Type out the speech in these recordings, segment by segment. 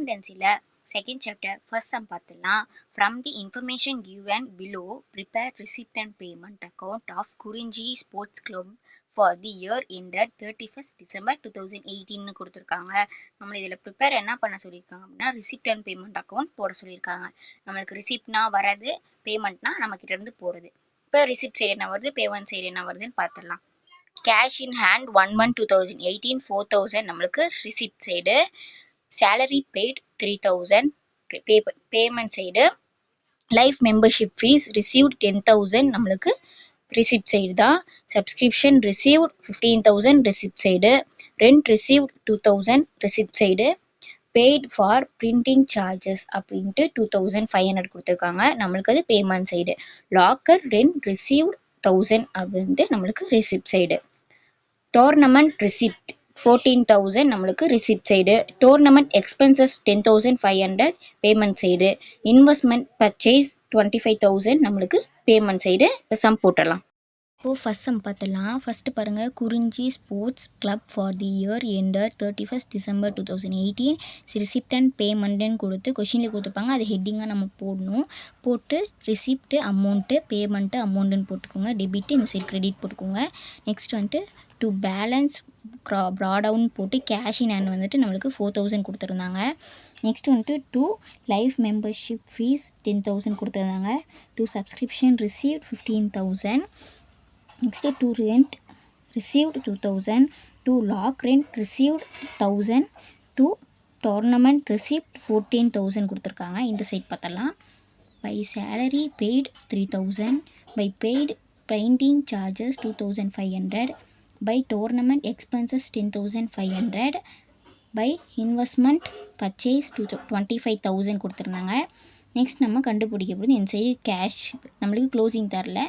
அக்கௌண்டன்சியில் second chapter first sum பார்த்துடலாம். From the information given below prepare receipt and payment account of குறிஞ்சி sports club for the year ended 31st December 2018 கொடுத்துருக்காங்க. நம்மளை இதில் prepare என்ன பண்ண சொல்லியிருக்காங்க அப்படின்னா ரிசிப்ட் அண்ட் பேமெண்ட் அக்கௌண்ட் போட சொல்லியிருக்காங்க. நம்மளுக்கு ரிசிப்ட்னா வரது, பேமெண்ட்னா நம்மக்கிட்ட இருந்து போகிறது. இப்போ ரிசிப்ட் சைடு என்ன வருது, பேமெண்ட் சைடு என்ன வருதுன்னு பார்த்துடலாம். கேஷ் இன் ஹேண்ட் 1/1/2018 4,000 நம்மளுக்கு receipt side. Salary paid 3,000 payment side. Life membership fees received 10,000 நம்மளுக்கு ரிசிப்ட் சைடு தான். Subscription received 15,000 receipt side. Rent received 2,000 receipt side. Paid for printing charges அப்படின்ட்டு 2,500 கொடுத்துருக்காங்க, நம்மளுக்கு அது payment side. Locker rent received 1,000 அப்படின்ட்டு நம்மளுக்கு receipt side. Tournament receipt 14,000 நம்மளுக்கு receipt side. Tournament expenses 10,500 payment side. Investment purchase 25,000 நம்மளுக்கு payment side. இப்போ some போட்டுடலாம். இப்போது ஃபஸ்ட் சம் பார்த்துடலாம். ஃபஸ்ட்டு பாருங்கள், Kurinji sports club for the year ender 31st December 2018 receipt and பேமெண்ட்டுன்னு கொடுத்து கொஷினில் கொடுத்துருப்பாங்க. அது ஹெட்டிங்காக நம்ம போடணும். போட்டு ரிசிப்ட்டு அமௌண்ட்டு, பேமெண்ட்டு அமௌண்ட்டுன்னு போட்டுக்கோங்க. டெபிட்டு இந்த சைடு கிரெடிட் போட்டுக்கோங்க. நெக்ஸ்ட் வந்துட்டு டு பேலன்ஸ் ப்ராடவுன் போட்டு கேஷ் இன் ஹேண்ட் வந்துட்டு நம்மளுக்கு 4,000 கொடுத்துருந்தாங்க. நெக்ஸ்ட் வந்துட்டு டு லைஃப் மெம்பர்ஷிப் ஃபீஸ் 10,000 கொடுத்துருந்தாங்க. To subscription received 15,000. Next to rent received 2,000. To lock rent received 1,000. To tournament received 14,000 கொடுத்துருக்காங்க. இந்த சைட் பார்த்தலாம். By salary paid 3,000. By paid painting charges 2,500. By tournament expenses 10,500. By investment purchase 25,000 கொடுத்துருந்தாங்க. Next நம்ம கண்டுபிடிக்க போகிறது இந்த side cash நம்மளுக்கு closing தரல,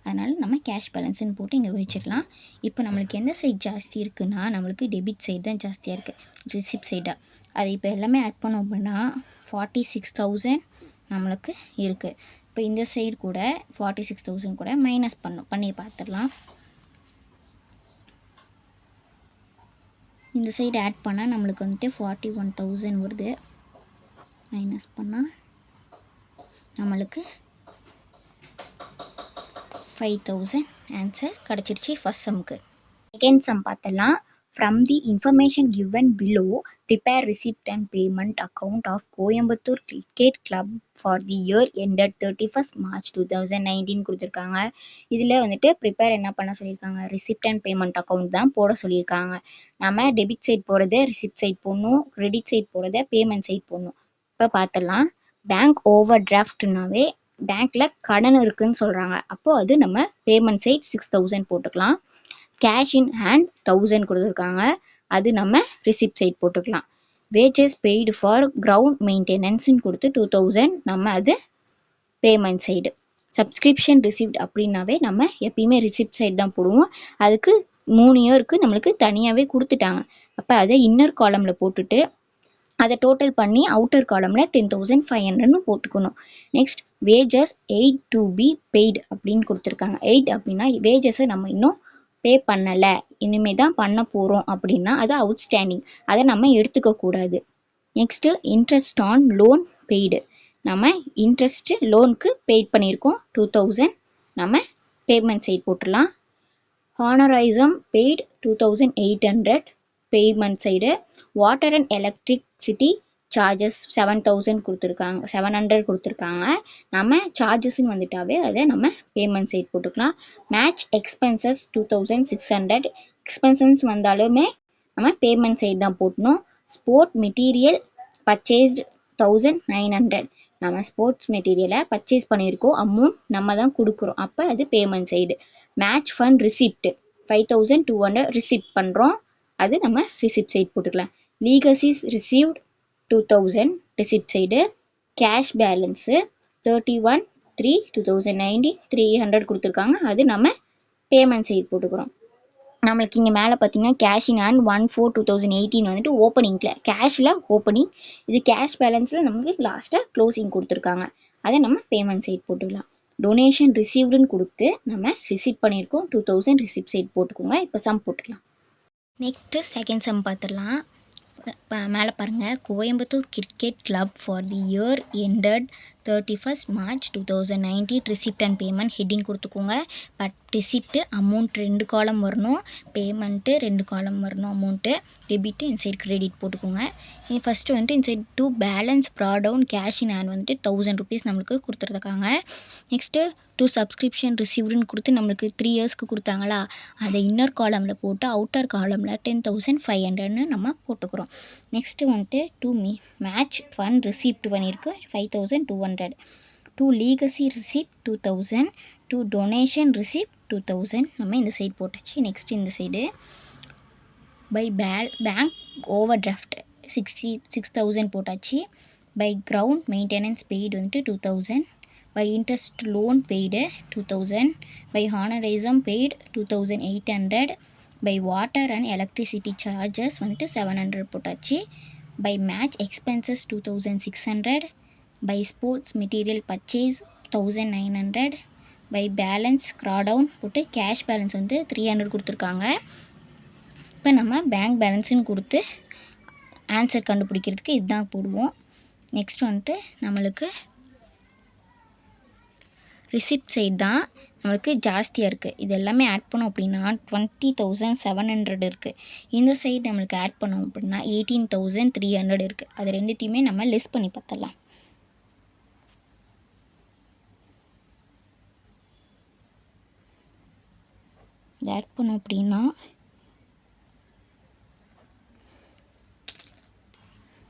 அதனால் நம்ம கேஷ் பேலன்ஸ்ன்னு போட்டு இங்கே வச்சிடலாம். இப்போ நம்மளுக்கு எந்த சைட் ஜாஸ்தி இருக்குன்னா நம்மளுக்கு டெபிட் சைடு தான் ஜாஸ்தியாக இருக்குது, ரிசிப்ட் சைடாக. அது இப்போ எல்லாமே ஆட் பண்ணோம் அப்படின்னா 46,000 நம்மளுக்கு இருக்குது. இப்போ இந்த சைடு கூட 46,000 கூட மைனஸ் பண்ணி பார்த்துடலாம். இந்த சைடு ஆட் பண்ணால் நம்மளுக்கு வந்துட்டு 41,000 வருது. மைனஸ் பண்ணால் நம்மளுக்கு 5,000 ஆன்சர் கிடச்சிருச்சு ஃபஸ்ட் சம்க்கு. செகண்ட் சம் பார்த்தலாம். From the information given below prepare receipt and payment account of Coimbatore cricket club for the year ended 31st March 2019 கொடுத்துருக்காங்க. இதில் வந்துட்டு ப்ரிப்பேர் என்ன பண்ண சொல்லியிருக்காங்க, ரிசிப்ட் அண்ட் பேமெண்ட் அக்கௌண்ட் தான் போட சொல்லியிருக்காங்க. நம்ம டெபிட் சைட் போகிறத ரிசிப்ட் சைட் போடணும், கிரெடிட் சைட் போகிறத பேமெண்ட் சைட் போடணும். இப்போ பார்த்துடலாம். பேங்க் ஓவர் டிராஃப்ட்னாவே பேங்க்கில் கடன் இருக்குதுன்னு சொல்கிறாங்க. அப்போது அது நம்ம பேமெண்ட் சைட் 6,000 போட்டுக்கலாம். கேஷ் இன் ஹேண்ட் 1,000 கொடுத்துருக்காங்க, அது நம்ம ரிசிப்ட் சைட் போட்டுக்கலாம். வேஜஸ் பெய்டு ஃபார் கிரவுண்ட் மெயின்டெனன்ஸ்ன்னு கொடுத்து 2,000 நம்ம அது பேமெண்ட் சைடு. சப்ஸ்கிரிப்ஷன் ரிசிப்ட் அப்படின்னாவே நம்ம எப்பயுமே ரிசிப்ட் சைடு தான் போடுவோம். அதுக்கு 3 இயருக்கு நம்மளுக்கு தனியாகவே கொடுத்துட்டாங்க. அப்போ அதை இன்னர் காலமில் போட்டுட்டு அதை டோட்டல் பண்ணி அவுட்டர் காலமில் 10,500ன்னு போட்டுக்கணும். Next wages 8 to be paid அப்படின்னு கொடுத்துருக்காங்க. 8 அப்படின்னா வேஜஸை நம்ம இன்னும் பே பண்ணலை, இனிமேல் தான் பண்ண போகிறோம் அப்படின்னா அது அவுட்ஸ்டாண்டிங், அதை நம்ம எடுத்துக்கக்கூடாது. Next interest on loan paid, நம்ம இன்ட்ரெஸ்ட்டு லோனுக்கு பெய்ட் பண்ணியிருக்கோம் 2,000 நம்ம பேமெண்ட் சைட் போட்டுடலாம். Honorarium paid 2,800 payment side. Water and electricity charges 7,000 கொடுத்துருக்காங்க, 700 கொடுத்துருக்காங்க. நம்ம சார்ஜஸ்ன்னு வந்துட்டாவே அதை நம்ம பேமெண்ட் சைட் போட்டுக்கலாம். மேட்ச் எக்ஸ்பென்சஸ் 2,600 எக்ஸ்பென்சஸ் வந்தாலுமே நம்ம பேமெண்ட் சைட் தான் போட்டணும். ஸ்போர்ட் மெட்டீரியல் பர்ச்சேஸ்டு 1,900 நம்ம ஸ்போர்ட்ஸ் மெட்டீரியலை பர்ச்சேஸ் பண்ணியிருக்கோம், அமௌண்ட் நம்ம தான் கொடுக்குறோம், அப்போ அது payment side. Match fund receipt 5,200 receipt பண்ணுறோம், அது நம்ம ரிசிப்ட் சைட் போட்டுக்கலாம். லீகசிஸ் received 2,000 receipt side. Cash balance 31/3/2019 300 கொடுத்துருக்காங்க, அது நம்ம பேமெண்ட் சைட் போட்டுக்கிறோம். நம்மளுக்கு இங்கே மேலே பார்த்தீங்கன்னா கேஷ் இன் ஹேண்ட் 1/4/2018 வந்துட்டு ஓப்பனிங்கில் கேஷில் ஓப்பனிங், இது கேஷ் பேலன்ஸில் நம்மளுக்கு லாஸ்ட்டாக க்ளோசிங் கொடுத்துருக்காங்க, அதை நம்ம பேமெண்ட் சைட் போட்டுக்கலாம். டொனேஷன் ரிசீவ்டுன்னு கொடுத்து நம்ம ரிசீவ் பண்ணியிருக்கோம் 2,000 ரிசிப்ட் சைட் போட்டுக்கோங்க. இப்போ சம் போட்டுக்கலாம். நெக்ஸ்ட்டு செகண்ட் சம் பார்த்துடலாம். மேலே பாருங்கள், Coimbatore cricket club for the year ended 31st March 2019 receipt and payment heading கொடுத்துக்கோங்க. பட் ரிசிப்ட்டு அமௌண்ட் 2 காலம் வரணும், பேமெண்ட்டு 2 காலம் வரணும். அமௌண்ட்டு டெபிட்டு இன்சைட் கிரெடிட் போட்டுக்கோங்க. ஃபஸ்ட்டு வந்துட்டு inside to balance brought down cash in hand வந்துட்டு 1000 rupees நம்மளுக்கு கொடுத்துருக்காங்க. Next two subscription ரிசீவ்டுன்னு கொடுத்து நம்மளுக்கு 3 yearsக்கு கொடுத்தாங்களா, அதை இன்னர் காலமில் போட்டு அவுட்டர் காலமில் 10,500ன்னு நம்ம போட்டுக்கிறோம். நெக்ஸ்ட்டு வந்துட்டு டூ மேட்ச் ஃபண்ட் ரிசீப்ட் பண்ணியிருக்கு 5,200, to legacy receipt 2,000, to donation receipt 2,000 நம்ம இந்த சைடு போட்டாச்சு. நெக்ஸ்ட் இந்த side by bank overdraft 6,000 போட்டாச்சு. பை கிரவுண்ட் மெயின்டெனன்ஸ் பெய்டு வந்துட்டு 2,000, by interest loan paid 2,000, by honorarium paid 2,800, by water and electricity charges வந்துட்டு 700 போட்டாச்சு. By match expenses 2,600, by sports material purchase 1,900, by balance carried down போட்டு cash balance வந்து 300 கொடுத்துருக்காங்க. இப்போ நம்ம bank பேலன்ஸுன்னு கொடுத்து ஆன்சர் கண்டுபிடிக்கிறதுக்கு இதுதான் போடுவோம். நெக்ஸ்ட் வந்துட்டு நம்மளுக்கு ரிசிப்ட் சைடு தான் நம்மளுக்கு ஜாஸ்தியாக இருக்குது. இது எல்லாமே ஆட் பண்ணோம் அப்படின்னா 20,700 இருக்குது. இந்த சைடு நம்மளுக்கு ஆட் பண்ணோம் அப்படின்னா 18,300 இருக்குது. அது ரெண்டுத்தையுமே நம்ம லெஸ் பண்ணி பார்த்துடலாம். இது ஆட் பண்ணோம் அப்படின்னா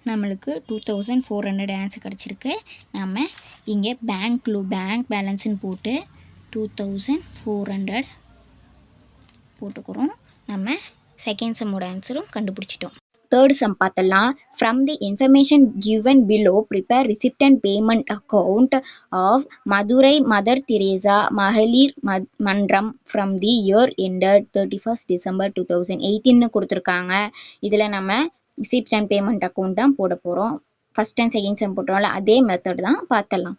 நம்மளுக்கு 2,400 ஆன்சர் கிடச்சிருக்கு. நம்ம இங்கே பேங்க் பேலன்ஸுன்னு போட்டு 2,400 போட்டுக்கிறோம். நம்ம செகண்ட் சம்மோட ஆன்சரும் கண்டுபிடிச்சிட்டோம். தேர்ட் சம் பார்த்தலாம். From the information given below prepare receipt and payment account of Madurai Mother Teresa மகளிர் Mandram from the year ended 31st December 2018 கொடுத்துருக்காங்க. இதில் நம்ம ரிசிப்ட் அண்ட் பேமெண்ட் அக்கௌண்ட் தான் போட போகிறோம். ஃபஸ்ட் அண்ட் செகண்ட் சம் போட்டோம்ல அதே மெத்தட் தான் பார்த்தலாம்.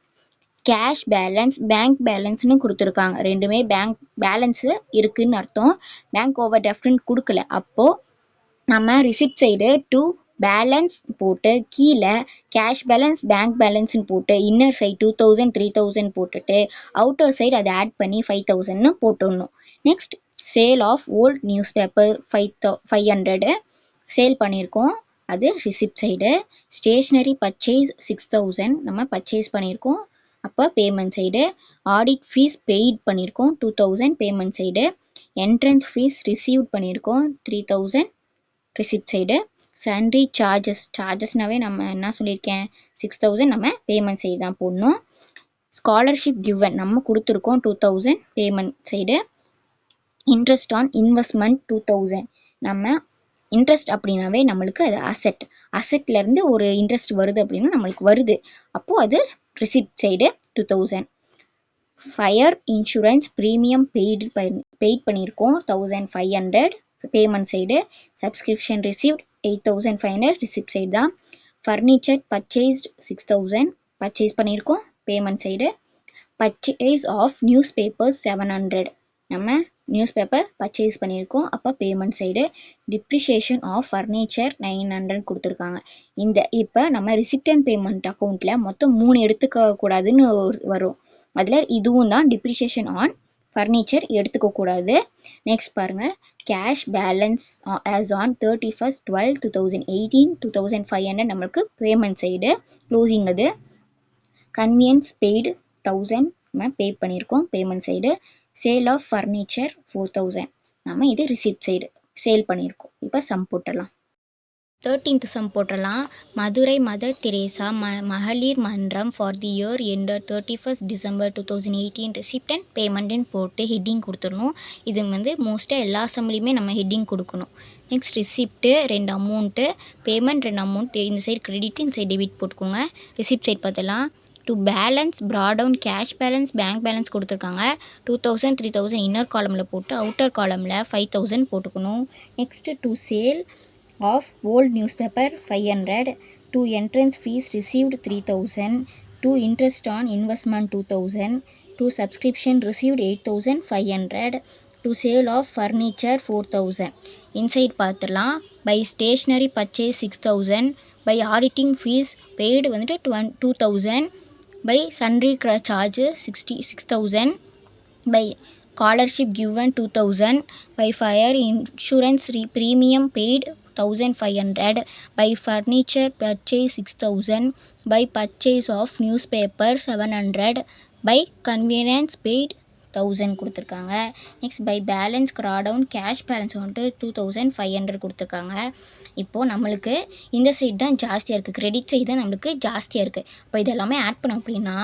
கேஷ் பேலன்ஸ் பேங்க் பேலன்ஸ்னு கொடுத்துருக்காங்க. ரெண்டுமே பேங்க் பேலன்ஸு இருக்குதுன்னு அர்த்தம். பேங்க் ஓவர் டிராஃப்ட்னு கொடுக்கல. அப்போது நம்ம ரிசிப்ட் சைடு டூ பேலன்ஸ் போட்டு கீழே கேஷ் பேலன்ஸ் பேங்க் பேலன்ஸ்னு போட்டு இன்னர் சைடு 2,000 3,000 போட்டுட்டு அவுட்டர் சைடு அதை ஆட் பண்ணி 5,000ன்னு போட்டுடணும். Next sale of old news paper 500 sale பண்ணியிருக்கோம், அது ரிசிப்ட் சைடு. ஸ்டேஷ்னரி பர்ச்சேஸ் 6,000 நம்ம பர்ச்சேஸ் பண்ணியிருக்கோம், அப்போ payment side. Audit fees paid பண்ணியிருக்கோம் 2,000 payment side. Entrance fees receive பண்ணியிருக்கோம் 3,000 ரிசிப்ட் சைடு. சன்ட்ரி சார்ஜஸ்னாவே நம்ம என்ன சொல்லியிருக்கேன் 6,000 நம்ம பேமெண்ட் சைடு தான் போடணும். ஸ்காலர்ஷிப் கிவன் நம்ம கொடுத்துருக்கோம் 2,000 payment side. Interest on investment 2,000 நம்ம இன்ட்ரெஸ்ட் அப்படின்னாவே நம்மளுக்கு அது அசெட்லேருந்து ஒரு இன்ட்ரெஸ்ட் வருது அப்படின்னா நம்மளுக்கு வருது, அப்போது அது receipt side 2,000. Fire insurance premium paid பண்ணியிருக்கோம் 1,500 payment side. Subscription received 8,500 receipt side தான். ஃபர்னிச்சர் பர்ச்சேஸ்ட் 6,000 பர்ச்சேஸ் பண்ணியிருக்கோம் payment side. Purchase of news papers 700 நம்ம நியூஸ் பேப்பர் பர்ச்சேஸ் பண்ணியிருக்கோம், அப்போ payment side. Depreciation of furniture 900 கொடுத்துருக்காங்க. இப்போ நம்ம ரிசிப்ட் அண்ட் பேமெண்ட் அக்கௌண்ட்டில் மொத்தம் 3 எடுத்துக்க கூடாதுன்னு வரும். அதில் இதுவும் தான் டிப்ரிஷியேஷன் ஆன் ஃபர்னிச்சர் எடுத்துக்கக்கூடாது. நெக்ஸ்ட் பாருங்கள், cash balance as on 31st 12 2018 2,500 நம்மளுக்கு பேமெண்ட் சைடு க்ளோசிங். அது கன்வியன்ஸ் பெய்டு 1,000 நம்ம பே பண்ணியிருக்கோம் payment side. Sale of furniture 4,000 நம்ம இது ரிசிப்ட் சைடு சேல் பண்ணியிருக்கோம். இப்போ சம் போட்டுடலாம். 13th சம் போட்டுடலாம். மதுரை மதர் தெரேசா மகளிர் மன்றம் for the year ended 31st December 2018 receipt and பேமெண்ட்டுன்னு போட்டு ஹெட்டிங் கொடுத்துடணும். இது வந்து மோஸ்ட்டாக எல்லா சம்லேயுமே நம்ம ஹெட்டிங் கொடுக்கணும். Next receipt 2 amount, payment 2 amount, இந்த சைடு கிரெடிட் இந்த சைடு டெபிட் போட்டுக்கோங்க. ரிசிப்ட் சைடு பார்த்தலாம். To balance brought down cash balance bank balance கொடுத்துருக்காங்க 2,000 3,000 இன்னர் காலமில் போட்டு அவுட்டர் காலமில் 5,000 போட்டுக்கணும். Next to sale of old news paper 500, to entrance fees received 3,000, to interest on investment 2,000, to subscription received 8,500, to sale of furniture 4,000. Inside பார்த்துடலாம். by stationery purchase 6000, by auditing fees paid வந்துட்டு 2000, by sundry charges 6000, by scholarship given 2000, by fire insurance premium paid 1500, by furniture purchase 6000, by purchase of newspaper 700, by convenience paid 1000 கொடுத்துருக்காங்க. Next by balance carried down cash balance வந்துட்டு 2500 கொடுத்துருக்காங்க. இப்போது நம்மளுக்கு இந்த side தான் ஜாஸ்தியாக இருக்குது, கிரெடிட் சைடு தான் நம்மளுக்கு ஜாஸ்தியாக இருக்குது. இப்போ இதெல்லாமே ஆட் பண்ணோம் அப்படின்னா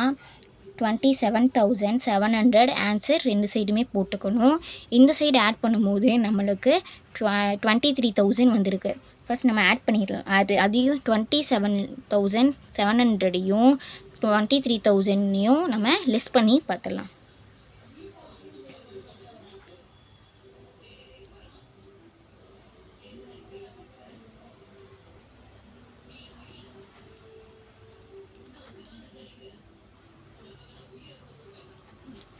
27700 ஆன்சர் ரெண்டு சைடுமே போட்டுக்கணும். இந்த சைடு ஆட் பண்ணும்போது நம்மளுக்கு 23000 வந்திருக்கு. ஃபஸ்ட் நம்ம ஆட் பண்ணிடலாம். அதையும் 27700ஐயும் 23000ஐயும் நம்ம லெஸ் பண்ணி பார்த்துடலாம்.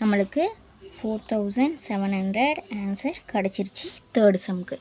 நம்மளுக்கு 4700 ஆன்சர் கிடச்சிருச்சு தேர்ட் சம்க்கு.